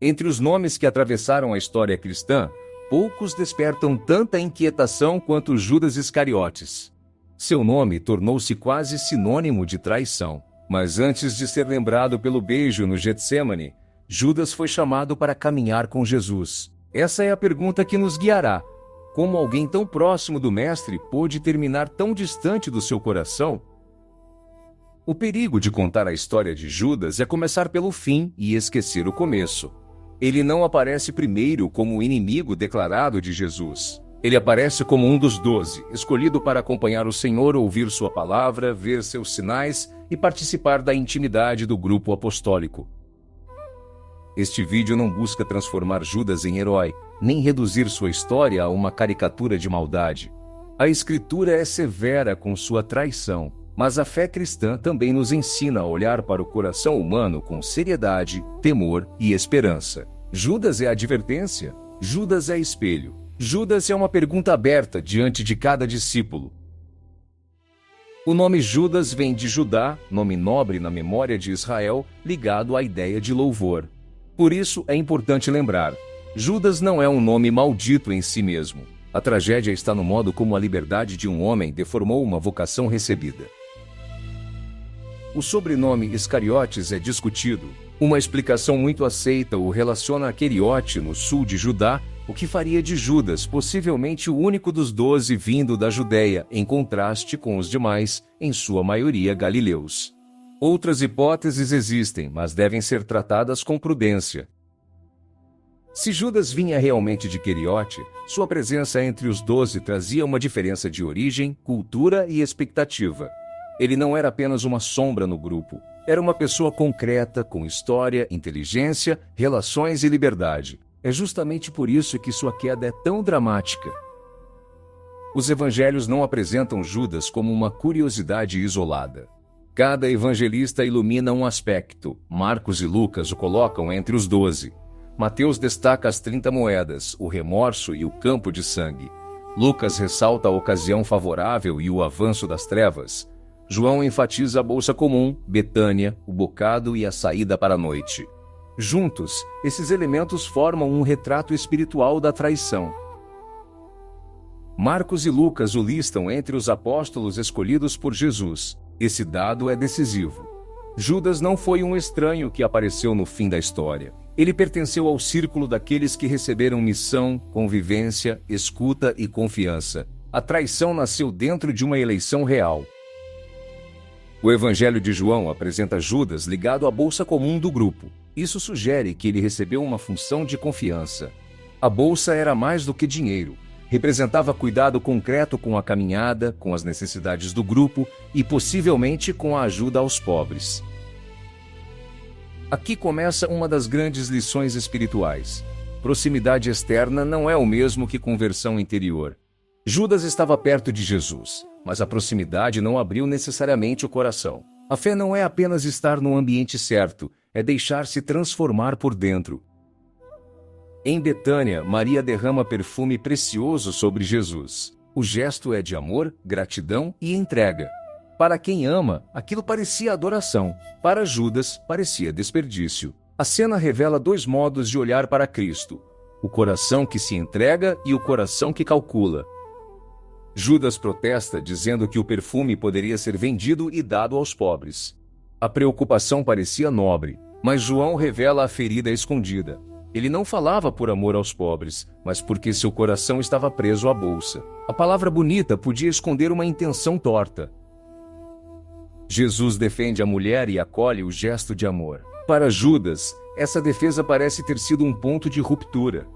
Entre os nomes que atravessaram a história cristã, poucos despertam tanta inquietação quanto Judas Iscariotes. Seu nome tornou-se quase sinônimo de traição. Mas antes de ser lembrado pelo beijo no Getsêmani, Judas foi chamado para caminhar com Jesus. Essa é a pergunta que nos guiará. Como alguém tão próximo do Mestre pôde terminar tão distante do seu coração? O perigo de contar a história de Judas é começar pelo fim e esquecer o começo. Ele não aparece primeiro como o inimigo declarado de Jesus. Ele aparece como um dos 12, escolhido para acompanhar o Senhor, ouvir sua palavra, ver seus sinais e participar da intimidade do grupo apostólico. Este vídeo não busca transformar Judas em herói, nem reduzir sua história a uma caricatura de maldade. A Escritura é severa com sua traição, mas a fé cristã também nos ensina a olhar para o coração humano com seriedade, temor e esperança. Judas é advertência, Judas é espelho. Judas é uma pergunta aberta diante de cada discípulo. O nome Judas vem de Judá, nome nobre na memória de Israel, ligado à ideia de louvor. Por isso é importante lembrar, Judas não é um nome maldito em si mesmo. A tragédia está no modo como a liberdade de um homem deformou uma vocação recebida. O sobrenome Iscariotes é discutido. Uma explicação muito aceita o relaciona a Queriote, no sul de Judá, o que faria de Judas possivelmente o único dos 12 vindo da Judéia, em contraste com os demais, em sua maioria galileus. Outras hipóteses existem, mas devem ser tratadas com prudência. Se Judas vinha realmente de Queriote, sua presença entre os 12 trazia uma diferença de origem, cultura e expectativa. Ele não era apenas uma sombra no grupo, era uma pessoa concreta, com história, inteligência, relações e liberdade. É justamente por isso que sua queda é tão dramática. Os evangelhos não apresentam Judas como uma curiosidade isolada. Cada evangelista ilumina um aspecto. Marcos e Lucas o colocam entre os 12. Mateus destaca as 30 moedas, o remorso e o campo de sangue. Lucas ressalta a ocasião favorável e o avanço das trevas. João enfatiza a bolsa comum, Betânia, o bocado e a saída para a noite. Juntos, esses elementos formam um retrato espiritual da traição. Marcos e Lucas o listam entre os apóstolos escolhidos por Jesus. Esse dado é decisivo. Judas não foi um estranho que apareceu no fim da história. Ele pertenceu ao círculo daqueles que receberam missão, convivência, escuta e confiança. A traição nasceu dentro de uma eleição real. O Evangelho de João apresenta Judas ligado à bolsa comum do grupo. Isso sugere que ele recebeu uma função de confiança. A bolsa era mais do que dinheiro. Representava cuidado concreto com a caminhada, com as necessidades do grupo e possivelmente com a ajuda aos pobres. Aqui começa uma das grandes lições espirituais. Proximidade externa não é o mesmo que conversão interior. Judas estava perto de Jesus, mas a proximidade não abriu necessariamente o coração. A fé não é apenas estar no ambiente certo, é deixar-se transformar por dentro. Em Betânia, Maria derrama perfume precioso sobre Jesus. O gesto é de amor, gratidão e entrega. Para quem ama, aquilo parecia adoração. Para Judas, parecia desperdício. A cena revela 2 modos de olhar para Cristo: o coração que se entrega e o coração que calcula. Judas protesta dizendo que o perfume poderia ser vendido e dado aos pobres. A preocupação parecia nobre, mas João revela a ferida escondida. Ele não falava por amor aos pobres, mas porque seu coração estava preso à bolsa. A palavra bonita podia esconder uma intenção torta. Jesus defende a mulher e acolhe o gesto de amor. Para Judas, essa defesa parece ter sido um ponto de ruptura.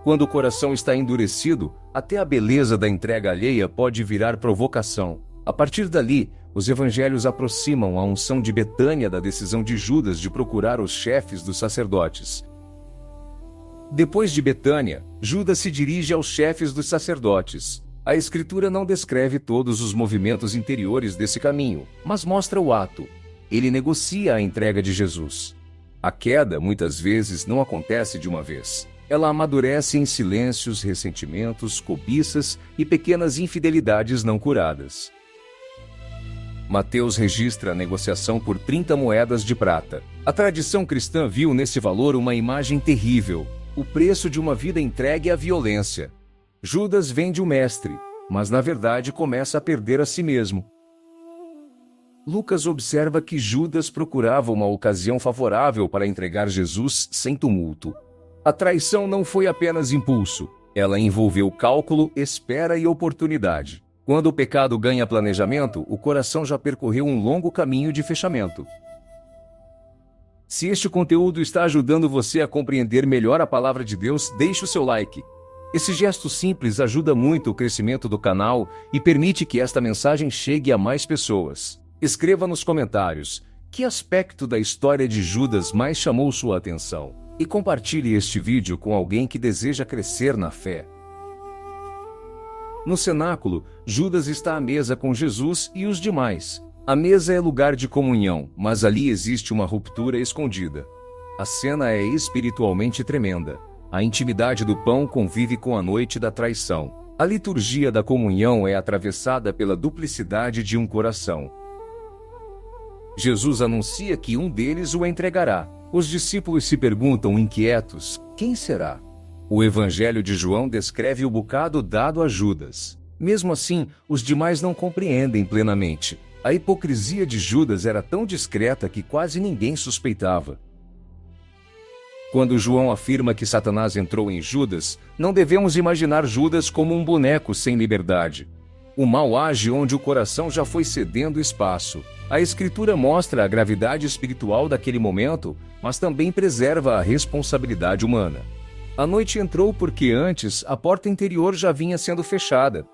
Quando o coração está endurecido, até a beleza da entrega alheia pode virar provocação. A partir dali, os evangelhos aproximam a unção de Betânia da decisão de Judas de procurar os chefes dos sacerdotes. Depois de Betânia, Judas se dirige aos chefes dos sacerdotes. A Escritura não descreve todos os movimentos interiores desse caminho, mas mostra o ato. Ele negocia a entrega de Jesus. A queda, muitas vezes, não acontece de uma vez. Ela amadurece em silêncios, ressentimentos, cobiças e pequenas infidelidades não curadas. Mateus registra a negociação por 30 moedas de prata. A tradição cristã viu nesse valor uma imagem terrível, o preço de uma vida entregue à violência. Judas vende o mestre, mas na verdade começa a perder a si mesmo. Lucas observa que Judas procurava uma ocasião favorável para entregar Jesus sem tumulto. A traição não foi apenas impulso, ela envolveu cálculo, espera e oportunidade. Quando o pecado ganha planejamento, o coração já percorreu um longo caminho de fechamento. Se este conteúdo está ajudando você a compreender melhor a palavra de Deus, deixe o seu like. Esse gesto simples ajuda muito o crescimento do canal e permite que esta mensagem chegue a mais pessoas. Escreva nos comentários que aspecto da história de Judas mais chamou sua atenção e compartilhe este vídeo com alguém que deseja crescer na fé. No cenáculo, Judas está à mesa com Jesus e os demais. A mesa é lugar de comunhão, mas ali existe uma ruptura escondida. A cena é espiritualmente tremenda. A intimidade do pão convive com a noite da traição. A liturgia da comunhão é atravessada pela duplicidade de um coração. Jesus anuncia que um deles o entregará. Os discípulos se perguntam inquietos: quem será? O Evangelho de João descreve o bocado dado a Judas. Mesmo assim, os demais não compreendem plenamente. A hipocrisia de Judas era tão discreta que quase ninguém suspeitava. Quando João afirma que Satanás entrou em Judas, não devemos imaginar Judas como um boneco sem liberdade. O mal age onde o coração já foi cedendo espaço. A Escritura mostra a gravidade espiritual daquele momento, mas também preserva a responsabilidade humana. A noite entrou porque antes a porta interior já vinha sendo fechada.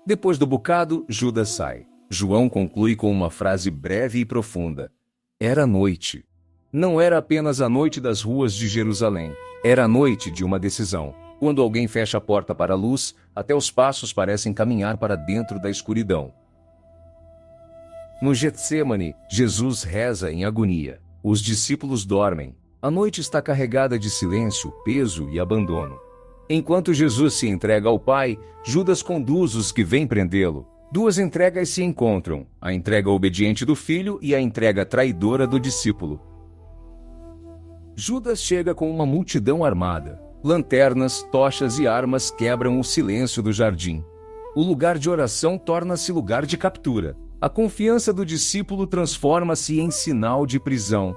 Depois do bocado, Judas sai. João conclui com uma frase breve e profunda. Era noite. Não era apenas a noite das ruas de Jerusalém. Era a noite de uma decisão. Quando alguém fecha a porta para a luz, até os passos parecem caminhar para dentro da escuridão. No Getsêmani, Jesus reza em agonia. Os discípulos dormem. A noite está carregada de silêncio, peso e abandono. Enquanto Jesus se entrega ao Pai, Judas conduz os que vêm prendê-lo. Duas entregas se encontram, a entrega obediente do filho e a entrega traidora do discípulo. Judas chega com uma multidão armada. Lanternas, tochas e armas quebram o silêncio do jardim. O lugar de oração torna-se lugar de captura. A confiança do discípulo transforma-se em sinal de prisão.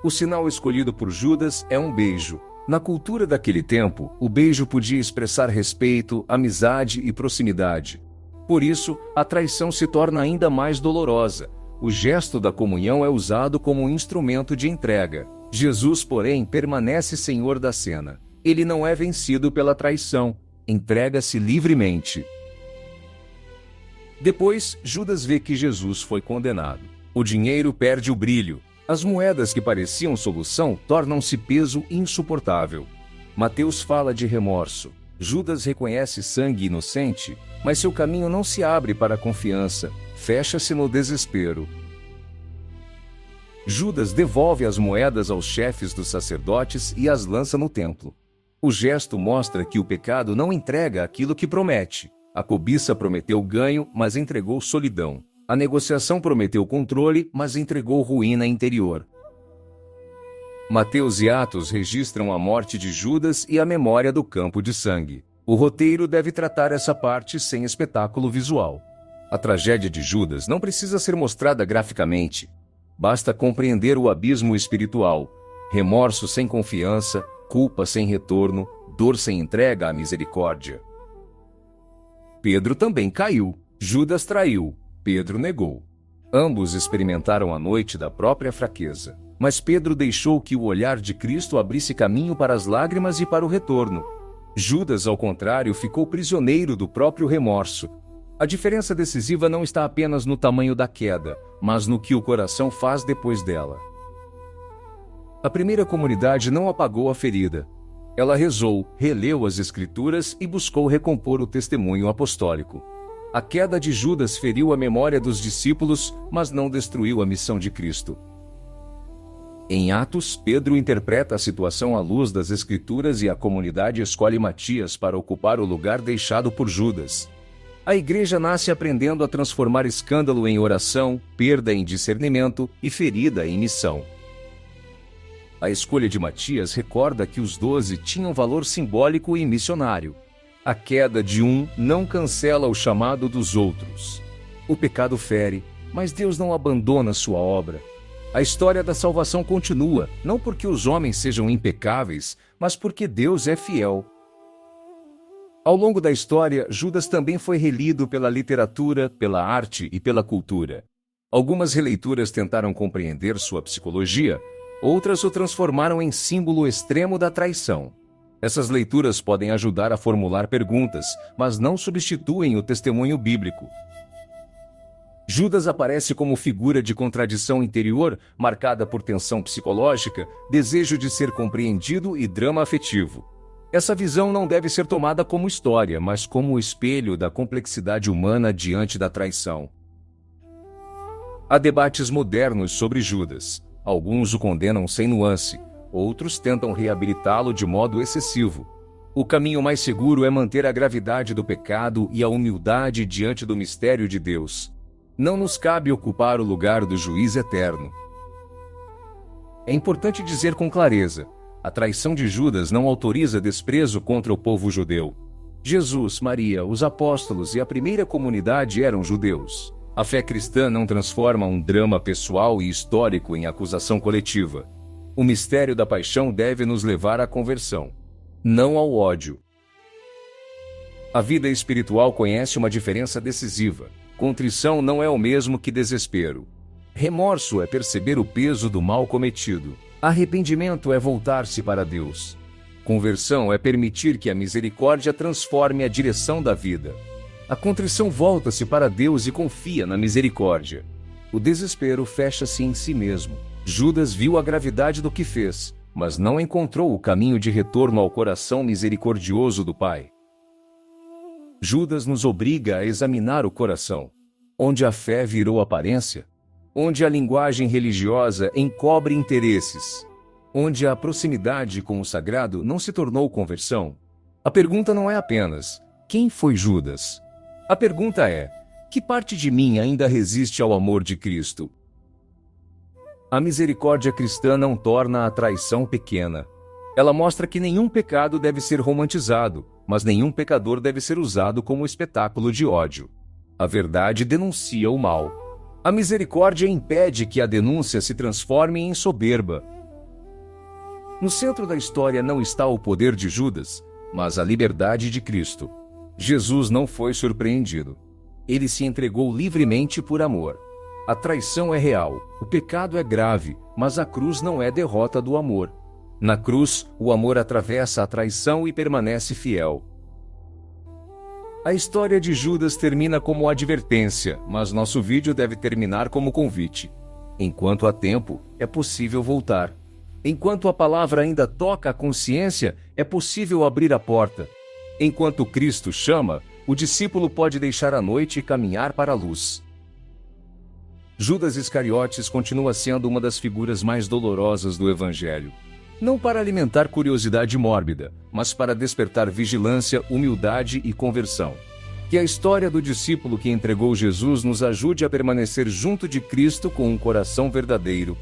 O sinal escolhido por Judas é um beijo. Na cultura daquele tempo, o beijo podia expressar respeito, amizade e proximidade. Por isso, a traição se torna ainda mais dolorosa. O gesto da comunhão é usado como um instrumento de entrega. Jesus, porém, permanece senhor da cena. Ele não é vencido pela traição, entrega-se livremente. Depois, Judas vê que Jesus foi condenado. O dinheiro perde o brilho. As moedas que pareciam solução tornam-se peso insuportável. Mateus fala de remorso. Judas reconhece sangue inocente, mas seu caminho não se abre para a confiança, fecha-se no desespero. Judas devolve as moedas aos chefes dos sacerdotes e as lança no templo. O gesto mostra que o pecado não entrega aquilo que promete. A cobiça prometeu ganho, mas entregou solidão. A negociação prometeu controle, mas entregou ruína interior. Mateus e Atos registram a morte de Judas e a memória do campo de sangue. O roteiro deve tratar essa parte sem espetáculo visual. A tragédia de Judas não precisa ser mostrada graficamente. Basta compreender o abismo espiritual. Remorso sem confiança, culpa sem retorno, dor sem entrega à misericórdia. Pedro também caiu. Judas traiu. Pedro negou. Ambos experimentaram a noite da própria fraqueza. Mas Pedro deixou que o olhar de Cristo abrisse caminho para as lágrimas e para o retorno. Judas, ao contrário, ficou prisioneiro do próprio remorso. A diferença decisiva não está apenas no tamanho da queda, mas no que o coração faz depois dela. A primeira comunidade não apagou a ferida. Ela rezou, releu as Escrituras e buscou recompor o testemunho apostólico. A queda de Judas feriu a memória dos discípulos, mas não destruiu a missão de Cristo. Em Atos, Pedro interpreta a situação à luz das Escrituras e a comunidade escolhe Matias para ocupar o lugar deixado por Judas. A igreja nasce aprendendo a transformar escândalo em oração, perda em discernimento e ferida em missão. A escolha de Matias recorda que os 12 tinham valor simbólico e missionário. A queda de um não cancela o chamado dos outros. O pecado fere, mas Deus não abandona sua obra. A história da salvação continua, não porque os homens sejam impecáveis, mas porque Deus é fiel. Ao longo da história, Judas também foi relido pela literatura, pela arte e pela cultura. Algumas releituras tentaram compreender sua psicologia, outras o transformaram em símbolo extremo da traição. Essas leituras podem ajudar a formular perguntas, mas não substituem o testemunho bíblico. Judas aparece como figura de contradição interior, marcada por tensão psicológica, desejo de ser compreendido e drama afetivo. Essa visão não deve ser tomada como história, mas como o espelho da complexidade humana diante da traição. Há debates modernos sobre Judas. Alguns o condenam sem nuance, outros tentam reabilitá-lo de modo excessivo. O caminho mais seguro é manter a gravidade do pecado e a humildade diante do mistério de Deus. Não nos cabe ocupar o lugar do juiz eterno. É importante dizer com clareza: a traição de Judas não autoriza desprezo contra o povo judeu. Jesus, Maria, os apóstolos e a primeira comunidade eram judeus. A fé cristã não transforma um drama pessoal e histórico em acusação coletiva. O mistério da paixão deve nos levar à conversão, não ao ódio. A vida espiritual conhece uma diferença decisiva. Contrição não é o mesmo que desespero. Remorso é perceber o peso do mal cometido. Arrependimento é voltar-se para Deus. Conversão é permitir que a misericórdia transforme a direção da vida. A contrição volta-se para Deus e confia na misericórdia. O desespero fecha-se em si mesmo. Judas viu a gravidade do que fez, mas não encontrou o caminho de retorno ao coração misericordioso do Pai. Judas nos obriga a examinar o coração, onde a fé virou aparência, onde a linguagem religiosa encobre interesses, onde a proximidade com o sagrado não se tornou conversão. A pergunta não é apenas: quem foi Judas? A pergunta é: que parte de mim ainda resiste ao amor de Cristo? A misericórdia cristã não torna a traição pequena. Ela mostra que nenhum pecado deve ser romantizado, mas nenhum pecador deve ser usado como espetáculo de ódio. A verdade denuncia o mal. A misericórdia impede que a denúncia se transforme em soberba. No centro da história não está o poder de Judas, mas a liberdade de Cristo. Jesus não foi surpreendido. Ele se entregou livremente por amor. A traição é real, o pecado é grave, mas a cruz não é derrota do amor. Na cruz, o amor atravessa a traição e permanece fiel. A história de Judas termina como advertência, mas nosso vídeo deve terminar como convite. Enquanto há tempo, é possível voltar. Enquanto a palavra ainda toca a consciência, é possível abrir a porta. Enquanto Cristo chama, o discípulo pode deixar a noite e caminhar para a luz. Judas Iscariotes continua sendo uma das figuras mais dolorosas do Evangelho. Não para alimentar curiosidade mórbida, mas para despertar vigilância, humildade e conversão. Que a história do discípulo que entregou Jesus nos ajude a permanecer junto de Cristo com um coração verdadeiro.